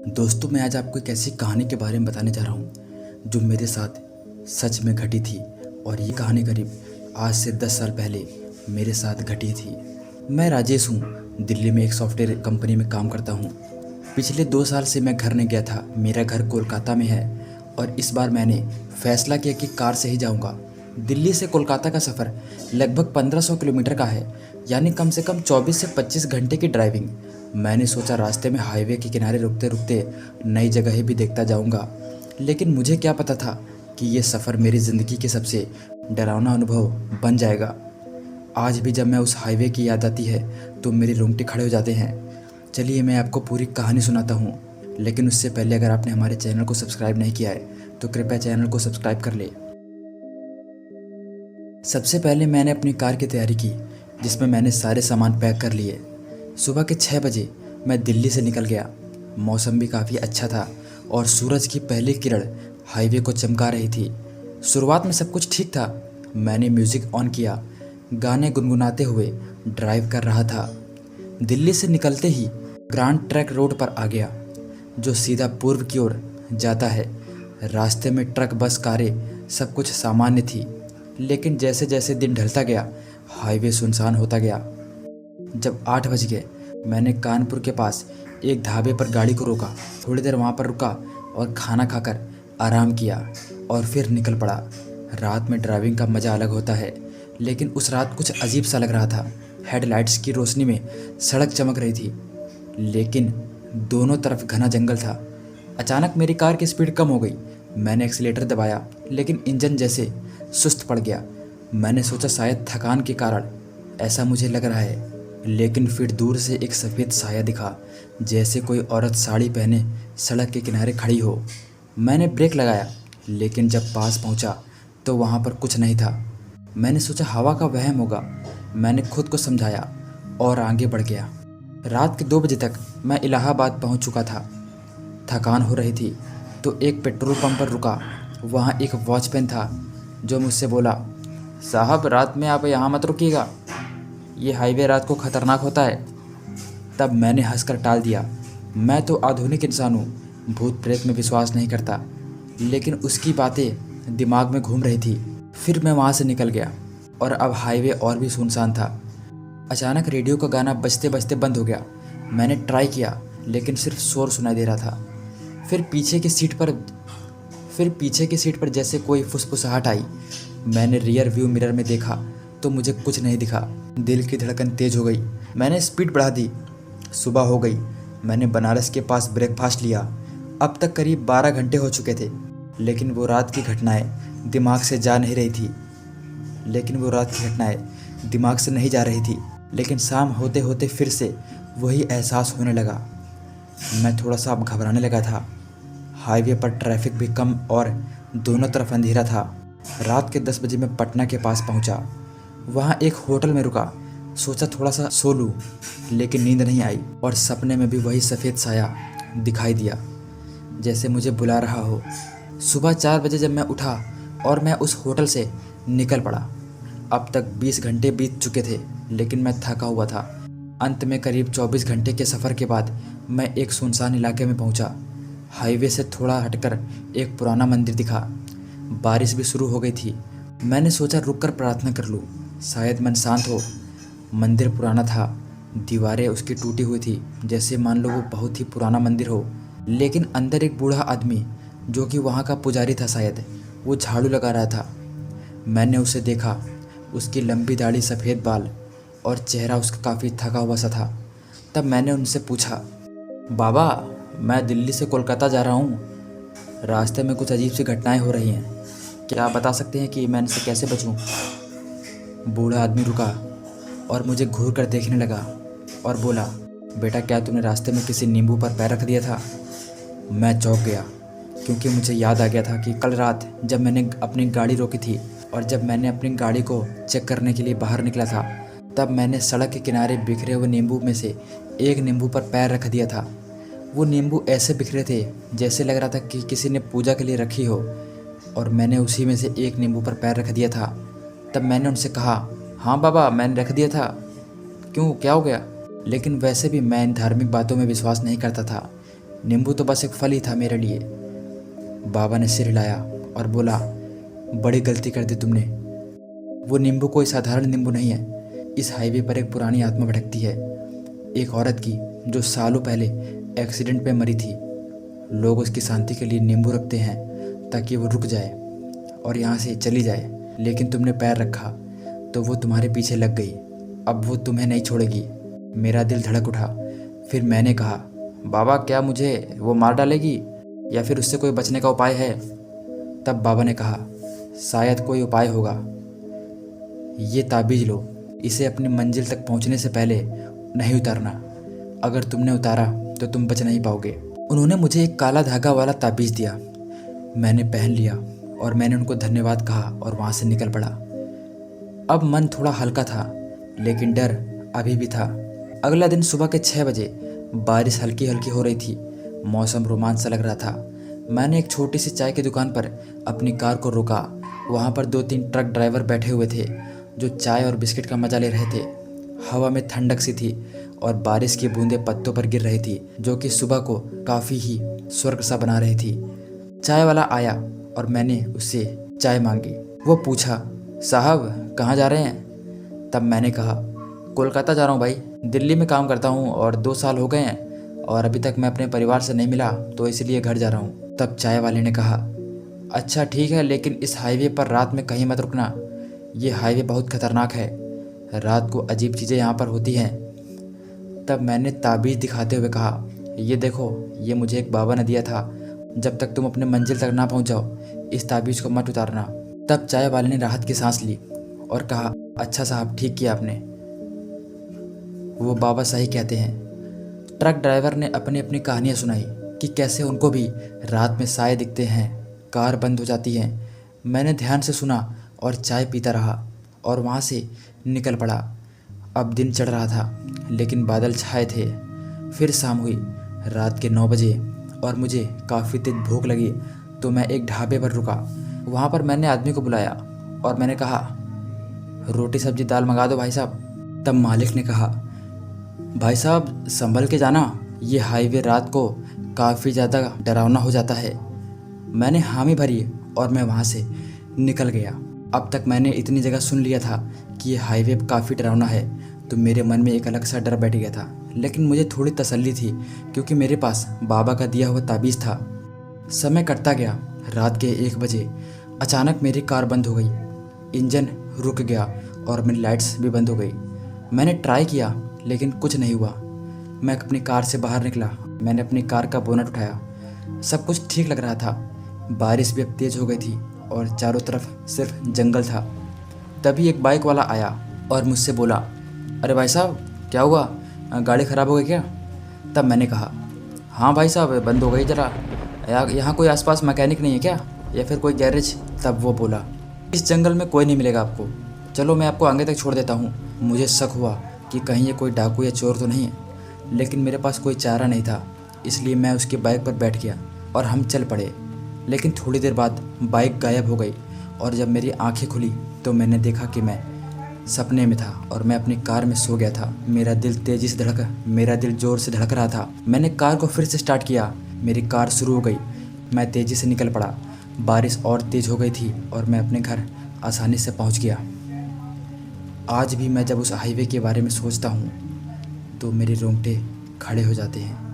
दोस्तों, मैं आज आपको एक ऐसी कहानी के बारे में बताने जा रहा हूँ जो मेरे साथ सच में घटी थी। और ये कहानी करीब आज से 10 साल पहले मेरे साथ घटी थी। मैं राजेश हूँ, दिल्ली में एक सॉफ्टवेयर कंपनी में काम करता हूँ। पिछले 2 साल से मैं घर नहीं गया था। मेरा घर कोलकाता में है और इस बार मैंने फैसला किया कि कार से ही जाऊँगा। दिल्ली से कोलकाता का सफ़र लगभग 1500 किलोमीटर का है, यानी कम से कम 24 से 25 घंटे की ड्राइविंग। मैंने सोचा रास्ते में हाईवे के किनारे रुकते रुकते नई जगहें भी देखता जाऊंगा, लेकिन मुझे क्या पता था कि ये सफ़र मेरी ज़िंदगी के सबसे डरावना अनुभव बन जाएगा। आज भी जब मैं उस हाईवे की याद आती है तो मेरे रोंगटे खड़े हो जाते हैं। चलिए मैं आपको पूरी कहानी सुनाता हूँ, लेकिन उससे पहले अगर आपने हमारे चैनल को सब्सक्राइब नहीं किया है तो कृपया चैनल को सब्सक्राइब कर ले। सबसे पहले मैंने अपनी कार की तैयारी की, जिसमें मैंने सारे सामान पैक कर लिए। सुबह के 6 बजे मैं दिल्ली से निकल गया। मौसम भी काफ़ी अच्छा था और सूरज की पहली किरण हाईवे को चमका रही थी। शुरुआत में सब कुछ ठीक था। मैंने म्यूज़िक ऑन किया, गाने गुनगुनाते हुए ड्राइव कर रहा था। दिल्ली से निकलते ही ग्रांड ट्रैंक रोड पर आ गया, जो सीधा पूर्व की ओर जाता है। रास्ते में ट्रक, बस, कारें सब कुछ सामान्य थी, लेकिन जैसे जैसे दिन ढलता गया हाईवे सुनसान होता गया। जब 8 बज गए मैंने कानपुर के पास एक ढाबे पर गाड़ी को रोका। थोड़ी देर वहाँ पर रुका और खाना खाकर आराम किया और फिर निकल पड़ा। रात में ड्राइविंग का मज़ा अलग होता है, लेकिन उस रात कुछ अजीब सा लग रहा था। हेडलाइट्स की रोशनी में सड़क चमक रही थी, लेकिन दोनों तरफ घना जंगल था। अचानक मेरी कार की स्पीड कम हो गई। मैंने एक्सीलेटर दबाया, लेकिन इंजन जैसे सुस्त पड़ गया। मैंने सोचा शायद थकान के कारण ऐसा मुझे लग रहा है, लेकिन फिर दूर से एक सफ़ेद साया दिखा, जैसे कोई औरत साड़ी पहने सड़क के किनारे खड़ी हो। मैंने ब्रेक लगाया, लेकिन जब पास पहुंचा तो वहां पर कुछ नहीं था। मैंने सोचा हवा का वहम होगा। मैंने खुद को समझाया और आगे बढ़ गया। रात के 2 बजे तक मैं इलाहाबाद पहुंच चुका था। थकान हो रही थी तो एक पेट्रोल पंप पर रुका। वहाँ एक वॉचमैन था जो मुझसे बोला, साहब रात में आप यहाँ मत रुकिएगा, ये हाईवे रात को ख़तरनाक होता है। तब मैंने हंसकर टाल दिया। मैं तो आधुनिक इंसान हूँ, भूत प्रेत में विश्वास नहीं करता, लेकिन उसकी बातें दिमाग में घूम रही थी। फिर मैं वहाँ से निकल गया और अब हाईवे और भी सुनसान था। अचानक रेडियो का गाना बजते बजते बंद हो गया। मैंने ट्राई किया, लेकिन सिर्फ शोर सुनाई दे रहा था। फिर पीछे की सीट पर जैसे कोई फुसफुसाहट आई। मैंने रियर व्यू मिरर में देखा तो मुझे कुछ नहीं दिखा। दिल की धड़कन तेज हो गई। मैंने स्पीड बढ़ा दी। सुबह हो गई। मैंने बनारस के पास ब्रेकफास्ट लिया। अब तक करीब 12 घंटे हो चुके थे, लेकिन वो रात की घटनाएं दिमाग से नहीं जा रही थी। लेकिन शाम होते होते फिर से वही एहसास होने लगा। मैं थोड़ा सा अब घबराने लगा था। हाईवे पर ट्रैफिक भी कम और दोनों तरफ अंधेरा था। रात के 10 बजे मैं पटना के पास पहुंचा। वहां एक होटल में रुका। सोचा थोड़ा सा सो लूं, लेकिन नींद नहीं आई और सपने में भी वही सफ़ेद साया दिखाई दिया, जैसे मुझे बुला रहा हो। सुबह 4 बजे जब मैं उठा और मैं उस होटल से निकल पड़ा। अब तक 20 घंटे बीत चुके थे, लेकिन मैं थका हुआ था। अंत में करीब 24 घंटे के सफ़र के बाद मैं एक सुनसान इलाके में पहुंचा। हाईवे से थोड़ा हटकर एक पुराना मंदिर दिखा। बारिश भी शुरू हो गई थी। मैंने सोचा रुककर प्रार्थना कर लूँ, शायद मन शांत हो। मंदिर पुराना था, दीवारें उसकी टूटी हुई थी, जैसे मान लो वो बहुत ही पुराना मंदिर हो। लेकिन अंदर एक बूढ़ा आदमी, जो कि वहाँ का पुजारी था शायद, वो झाड़ू लगा रहा था। मैंने उसे देखा। उसकी लंबी दाढ़ी, सफ़ेद बाल और चेहरा उसका काफ़ी थका हुआ सा था। तब मैंने उनसे पूछा, बाबा, मैं दिल्ली से कोलकाता जा रहा हूँ। रास्ते में कुछ अजीब सी घटनाएं हो रही हैं, क्या आप बता सकते हैं कि मैं इनसे कैसे बचूं? बूढ़ा आदमी रुका और मुझे घूर कर देखने लगा और बोला, बेटा, क्या तूने रास्ते में किसी नींबू पर पैर रख दिया था? मैं चौंक गया, क्योंकि मुझे याद आ गया था कि कल रात जब मैंने अपनी गाड़ी रोकी थी और जब मैंने अपनी गाड़ी को चेक करने के लिए बाहर निकला था, तब मैंने सड़क के किनारे बिखरे हुए नींबू में से एक नींबू पर पैर रख दिया था। वो नींबू ऐसे बिखरे थे जैसे लग रहा था कि किसी ने पूजा के लिए रखी हो, और मैंने उसी में से एक नींबू पर पैर रख दिया था। तब मैंने उनसे कहा, हाँ बाबा, मैंने रख दिया था। क्यों, क्या हो गया? लेकिन वैसे भी मैं इन धार्मिक बातों में विश्वास नहीं करता था। नींबू तो बस एक फल ही था मेरे लिए। बाबा ने सिर हिलाया और बोला, बड़ी गलती कर दी तुमने। वो नींबू कोई साधारण नींबू नहीं है। इस हाईवे पर एक पुरानी आत्मा भटकती है, एक औरत की जो सालों पहले एक्सीडेंट में मरी थी। लोग उसकी शांति के लिए नींबू रखते हैं ताकि वो रुक जाए और यहाँ से चली जाए, लेकिन तुमने पैर रखा तो वो तुम्हारे पीछे लग गई। अब वो तुम्हें नहीं छोड़ेगी। मेरा दिल धड़क उठा। फिर मैंने कहा, बाबा क्या मुझे वो मार डालेगी या फिर उससे कोई बचने का उपाय है? तब बाबा ने कहा, शायद कोई उपाय होगा। ये ताबीज़ लो, इसे अपनी मंजिल तक पहुंचने से पहले नहीं उतारना। अगर तुमने उतारा तो तुम बच नहीं पाओगे। उन्होंने मुझे एक काला धागा वाला ताबीज़ दिया। मैंने पहन लिया और मैंने उनको धन्यवाद कहा और वहाँ से निकल पड़ा। अब मन थोड़ा हल्का था, लेकिन डर अभी भी था। अगला दिन सुबह के 6 बजे बारिश हल्की हल्की हो रही थी। मौसम रोमांच सा लग रहा था। मैंने एक छोटी सी चाय की दुकान पर अपनी कार को रोका। वहाँ पर 2-3 ट्रक ड्राइवर बैठे हुए थे जो चाय और बिस्किट का मजा ले रहे थे। हवा में ठंडक सी थी और बारिश की बूंदें पत्तों पर गिर रही थी, जो कि सुबह को काफ़ी ही स्वर्ग सा बना रही थी। चाय वाला आया और मैंने उससे चाय मांगी। वो पूछा, साहब कहाँ जा रहे हैं? तब मैंने कहा, कोलकाता जा रहा हूँ भाई। दिल्ली में काम करता हूँ और 2 साल हो गए हैं और अभी तक मैं अपने परिवार से नहीं मिला, तो इसलिए घर जा रहा हूँ। तब चाय वाले ने कहा, अच्छा ठीक है, लेकिन इस हाईवे पर रात में कहीं मत रुकना। ये हाईवे बहुत खतरनाक है। रात को अजीब चीज़ें यहाँ पर होती हैं। तब मैंने ताबीज़ दिखाते हुए कहा, ये देखो, ये मुझे एक बाबा ने दिया था। जब तक तुम अपने मंजिल तक ना पहुँच जाओ, इस ताबीज़ को मत उतारना। तब चाय वाले ने राहत की सांस ली और कहा, अच्छा साहब, ठीक किया आपने। वो बाबा सही कहते हैं। ट्रक ड्राइवर ने अपनी अपनी कहानियाँ सुनाई कि कैसे उनको भी रात में साए दिखते हैं, कार बंद हो जाती है। मैंने ध्यान से सुना और चाय पीता रहा और वहाँ से निकल पड़ा। अब दिन चढ़ रहा था, लेकिन बादल छाए थे। फिर शाम हुई, रात के 9 बजे, और मुझे काफ़ी तेज भूख लगी, तो मैं एक ढाबे पर रुका। वहाँ पर मैंने आदमी को बुलाया और मैंने कहा, रोटी सब्जी दाल मंगा दो भाई साहब। तब मालिक ने कहा, भाई साहब संभल के जाना, ये हाईवे रात को काफ़ी ज़्यादा डरावना हो जाता है। मैंने हामी भरी और मैं वहाँ से निकल गया। अब तक मैंने इतनी जगह सुन लिया था कि ये हाईवे काफ़ी डरावना है, तो मेरे मन में एक अलग सा डर बैठ गया था। लेकिन मुझे थोड़ी तसल्ली थी क्योंकि मेरे पास बाबा का दिया हुआ ताबीज़ था। समय कटता गया। रात के 1 बजे अचानक मेरी कार बंद हो गई। इंजन रुक गया और मेरी लाइट्स भी बंद हो गई। मैंने ट्राई किया लेकिन कुछ नहीं हुआ। मैं अपनी कार से बाहर निकला। मैंने अपनी कार का बोनट उठाया। सब कुछ ठीक लग रहा था। बारिश भी अब तेज़ हो गई थी और चारों तरफ सिर्फ जंगल था। तभी एक बाइक वाला आया और मुझसे बोला, अरे भाई साहब क्या हुआ, गाड़ी ख़राब हो गई क्या? तब मैंने कहा, हाँ भाई साहब बंद हो गई ज़रा। यहाँ कोई आसपास मैकेनिक नहीं है क्या, या फिर कोई गैरेज? तब वो बोला, इस जंगल में कोई नहीं मिलेगा आपको, चलो मैं आपको आगे तक छोड़ देता हूँ। मुझे शक हुआ कि कहीं ये कोई डाकू या चोर तो नहीं है, लेकिन मेरे पास कोई चारा नहीं था, इसलिए मैं उसकी बाइक पर बैठ गया और हम चल पड़े। लेकिन थोड़ी देर बाद बाइक गायब हो गई और जब मेरी आंखें खुली तो मैंने देखा कि मैं सपने में था और मैं अपनी कार में सो गया था। मेरा दिल ज़ोर से धड़क रहा था। मैंने कार को फिर से स्टार्ट किया। मेरी कार शुरू हो गई। मैं तेज़ी से निकल पड़ा। बारिश और तेज़ हो गई थी और मैं अपने घर आसानी से पहुंच गया। आज भी मैं जब उस हाईवे के बारे में सोचता हूँ तो मेरे रोंगटे खड़े हो जाते हैं।